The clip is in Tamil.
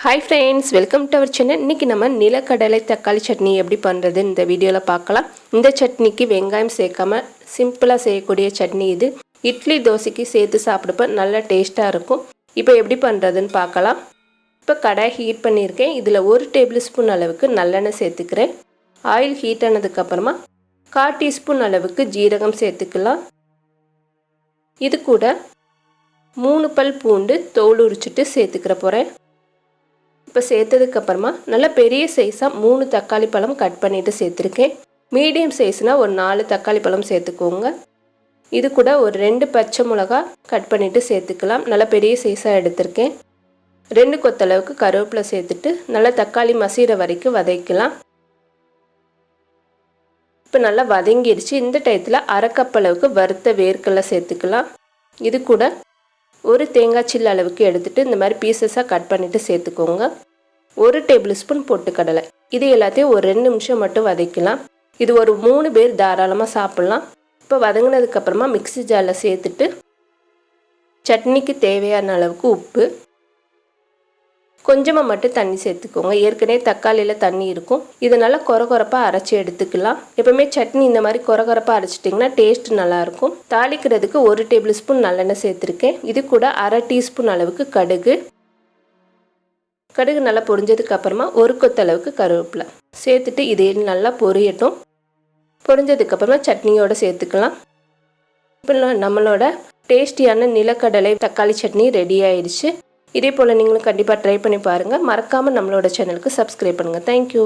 Hi friends, welcome to our channel. இன்னைக்கு நம்ம நிலக்கடலை தக்காளி சட்னி எப்படி பண்றது இந்த வீடியோல பார்க்கலாம். இந்த சட்னிக்கு வெங்காயம் சேர்க்காம சிம்பிளா செய்யக்கூடிய சட்னி இது. இட்லி தோசைக்கு சேர்த்து சாப்பிடுறப்ப நல்ல டேஸ்டா இருக்கும். இப்போ எப்படி பண்றதுன்னு பார்க்கலாம். இப்போ கடாய் ஹீட் பண்ணியிருக்கேன். இதுல 1 டேபிள்ஸ்பூன் அளவுக்கு நல்லெண்ணெய் சேர்த்துக்கிறேன். ஆயில் ஹீட் ஆனதுக்கு அப்புறமா 1/4 டீஸ்பூன் அளவுக்கு ஜீரகம் சேர்த்துக்கலாம். இது கூட 3 பல் பூண்டு தோல் உரிச்சிட்டு சேர்த்துக்கிற போறேன். இப்போ சேர்த்ததுக்கு அப்புறமா நல்ல பெரிய சைஸாக 3 தக்காளி பழம் கட் பண்ணிட்டு சேர்த்துருக்கேன். மீடியம் சைஸ்னால் ஒரு 4 தக்காளி பழம் சேர்த்துக்கோங்க. இது கூட ஒரு 2 பச்சை மிளகா கட் பண்ணிட்டு சேர்த்துக்கலாம். நல்ல பெரிய சைஸாக எடுத்திருக்கேன். 2 கொத்தளவுக்கு கருவேப்பிலை சேர்த்துட்டு நல்லா தக்காளி மசிகிற வரைக்கும் வதக்கலாம். இப்போ நல்லா வதங்கிடுச்சு. இந்த டயத்தில் 1/2 கப் அளவுக்கு வறுத்த வேர்க்கடலை சேர்த்துக்கலாம். இது கூட ஒரு தேங்காய் சில்லு அளவுக்கு எடுத்துட்டு இந்த மாதிரி பீசஸாக கட் பண்ணிட்டு சேர்த்துக்கோங்க. 1 டேபிள்ஸ்பூன் பொட்டுக்கடலை. இது எல்லாத்தையும் ஒரு 2 நிமிஷம் மட்டும் வதக்கலாம். இது ஒரு 3 பேர் தாராளமாக சாப்பிட்லாம். இப்போ வதங்கினதுக்கு அப்புறமா மிக்ஸி ஜாரில் சேர்த்துட்டு சட்னிக்கு தேவையான அளவுக்கு உப்பு, கொஞ்சமாக மட்டும் தண்ணி சேர்த்துக்கோங்க. ஏற்கனவே தக்காளியில் தண்ணி இருக்கும். இதனால் கொரகொரப்பாக அரைச்சி எடுத்துக்கலாம். எப்பவுமே சட்னி இந்த மாதிரி கொரகொரப்பாக அரைச்சிட்டிங்கன்னா டேஸ்ட் நல்லாயிருக்கும். தாளிக்கிறதுக்கு 1 டேபிள்ஸ்பூன் நல்லெண்ணெய் சேர்த்துருக்கேன். இது கூட 1/2 டீஸ்பூன் அளவுக்கு கடுகு நல்லா பொரிஞ்சதுக்கு அப்புறமா 1 கொத்தளவுக்கு கருவேப்பிலை சேர்த்துட்டு இதை நல்லா பொரியட்டும். பொரிஞ்சதுக்கப்புறமா சட்னியோடு சேர்த்துக்கலாம். இப்போ நம்மளோட டேஸ்டியான நிலக்கடலை தக்காளி சட்னி ரெடி ஆயிடுச்சு. இதே போல் நீங்களும் கண்டிப்பாக ட்ரை பண்ணி பாருங்கள். மறக்காமல் நம்மளோட சேனலுக்கு சப்ஸ்கிரைப் பண்ணுங்கள். தேங்க்யூ.